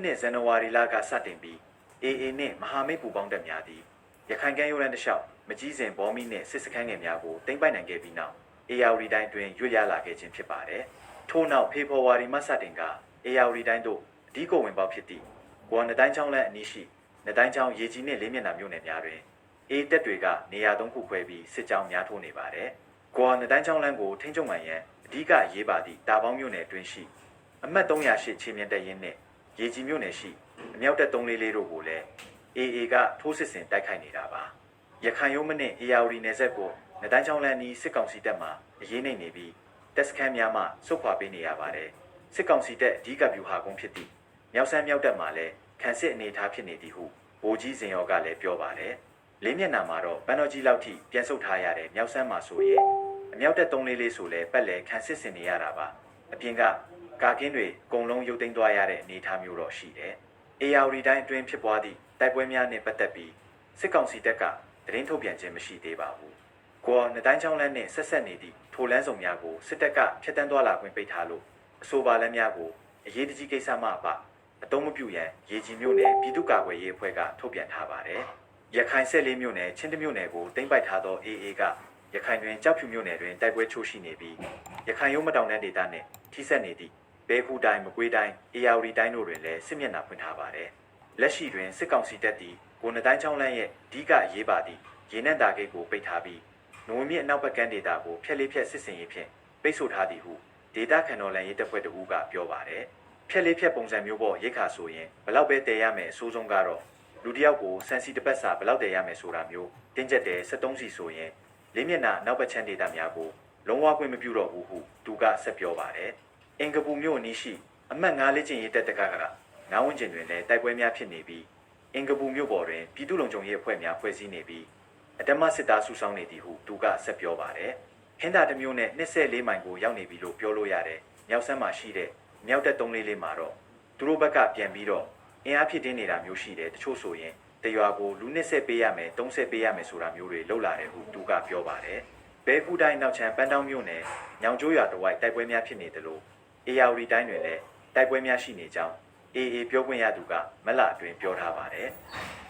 နှစ်ဇန်နဝါရီလကစတင်ပြီး AA နှင့်မဟာမိတ်ပူးပေါင်းတပ်များသည်ရခိုင်ကမ်းရိုးတန်းတစ်လျှောက်မကြီးစဉ်ဘောမီနှင့်စစ်စခန်းငယ်များကိုသိမ်းပိုက်နိုင်ခဲ့ပြီးနောက်အေယာဝတီတိုင်းတွင်ရွေ့လျားလာခဲ့ခြင်းဖြစ်ပါတယ်။ထို့နောက်ဖေဖော်ဝါရီမှစတင်ကအေယာဝတီတိုင်းသို့အဓိကဝင်ပေါက်ဖြစ်သည့်ဂွာနတိုင်းချောင်းလမ်းအနီးရှိနတိုင်းချောင်းရေကြီးနှင့်လေးမျက်နှာမြို့နယ်များတွင်အေးတပ်တွေကနေရာသုံးခုခွဲပြီးစစ်ကြောင်းများထိုးနေပါတယ်။ဂွာနတိုင်းချောင်းလမ်းကိုထိန်းချုပ်နိုင်ရန်အဓိကရေးပါသည့်တာပေါင်းမြို့နယ်တွင်ရှိအမှတ်308ချင်းမြင့်တပ်ရင်းနှင့်ရေကြီးမြို့နယ်ရှိအမြောက်တပ်344တို့ကိုလည်း AA ကထိုးစစ်ဆင်တိုက်ခိုက်နေတာပါရခိုင်ရုံးမနှင့်အေယာဝတီနယ်စပ်ကိုနတိုင်းချောင်းလမ်းနီးစစ်ကောင်စီတပ်မှအရေးနိုင်နေပြီးတပ်စခန်းများမှစုခွာပေးနေရပါတယ်စစ်ကောင်စီတပ်အဓိကဗျူဟာကုန်းဖြစ်သည့်မြောက်ဆန်းမြောက်တပ်မှလည်းခံစစ်အနေအထားဖြစ်နေသည်ဟုဗိုလ်ကြီးစင်ရောကလည်းပြောပါတယ်လေးမျက်နှာမှာတော့ပန်းတော်ကြီးလောက်ထိပြန်ဆုတ်ထားရတဲ့မြောက်ဆန်းမှာဆိုရင်အမြောက်တပ်344ဆိုလဲပတ်လဲခံစစ်ဆင်နေရတာပါအပြင်ကကာကင်းတွေအကုန်လုံးရုပ်သိမ်းသွားရတဲ့အနေအထားမျိုးတော့ရှိတယ်အေယာဝတီတိုင်းအတွင်းဖြစ်ပွားသည့်တိုက်ပွဲများနဲ့ပတ်သက်ပြီးစစ်ကောင်စီတပ်ကသတင်းထုတ်ပြန်ခြင်းမရှိသေးပါဘူး။ကောနတိုင်းချောင်းလမ်းနဲ့ဆက်ဆက်နေသည့်ထိုလမ်းဆောင်များကိုစစ်တပ်ကဖျက်ဆီးသွားလာခွင့်ပိတ်ထားလို့အဆိုပါလမ်းများကိုအရေးတကြီးကိစ္စမှအပအတုံးမပြုရန်ရေကြီးမြို့နယ်ပြည်သူ့ကာကွယ်ရေးအဖွဲ့ကထုတ်ပြန်ထားပါတယ်။ရခိုင်14မြို့နယ်ချင်းတမြို့နယ်ကိုတင်ပိုက်ထားသော AA ကရခိုင်တွင်ကြောက်ဖြူမြို့နယ်တွင်တိုက်ပွဲချိုးရှိနေပြီးရခိုင်ရုံးမတောင်တန်းဒေသနှင့်ထိစပ်နေသည့်ဘဲကူတိုင်းမကွေးတိုင်းအေယာဝတီတိုင်းတို့တွင်လည်းစစ်မျက်နှာဖွင့်ထားပါတယ်။လက်ရှိတွင်စစ်ကောင်စီတပ်သည်ကိုနတိုင်းချောင်းလမ်းရဲ့အဓိကရေးပါသည့်ရေနံတာဂိတ်ကိုပိတ်ထားပြီးနိုဝင်မြအနောက်ဘက်ကမ်းဒေသကိုဖျက်လေးဖျက်စစ်စင်ရေးဖြင့်ပိတ်ဆို့ထားသည်ဟုဒေတာခန်တော်လန်ရေးတပ်ဖွဲ့တအူးကပြောပါတယ်။ဖျက်လေးဖျက်ပုံစံမျိုးပေါ်ရိတ်ခါဆိုရင်ဘလောက်ပဲတည်ရမယ်အဆိုးဆုံးကတော့လူတစ်ယောက်ကိုစံစီတစ်ပတ်စာဘလောက်တည်ရမယ်ဆိုတာမျိုးတင်းကျပ်တဲ့73စီဆိုရင်လေးမျက်နှာနောက်ဘက်ချမ်းဒေသများကိုလုံးဝခွင့်မပြုတော့ဘူးဟုသူကဆက်ပြောပါတယ်။အင်္ဂပူမြို့အနီးရှိအမှတ်9လက်ကျင်ရေးတပ်တကနားဝန်းကျင်တွင်လည်းတိုက်ပွဲများဖြစ်နေပြီးအင်္ဂပူမြို့ပေါ်တွင်ပြည်သူ့လုံခြုံရေးအဖွဲ့များဖွဲ့စည်းနေပြီးအတမစစ်သားစုဆောင်းနေသည်ဟုသူကဆက်ပြောပါတယ်။ဟင်းသာတစ်မျိုးနဲ့24မိုင်ကိုရောက်နေပြီလို့ပြောလို့ရတယ်။မြောက်ဆန်းမှာရှိတဲ့မြောက်တပ်344မှာတော့သူတို့ဘက်ကပြန်ပြီးတော့အင်အားဖြစ်တင်းနေတာမျိုးရှိတယ်တချို့ဆိုရင်တရွာကိုလူ20ပေးရမယ်30ပေးရမယ်ဆိုတာမျိုးတွေလောက်လာတယ်ဟုသူကပြောပါတယ်။ဘဲကူတိုင်းနောက်ချမ်းပန်းတောင်းမြို့နယ်ညောင်ကျိုးရွာတဝိုက်တိုက်ပွဲများဖြစ်နေတယ်လို့အေယာဝတီတိုင်းတွင်လည်းတိုက်ပွဲများရှိနေကြောင်းAA ပြောခွင့်ရသူကမလအတွင်းပြောထားပါတယ်။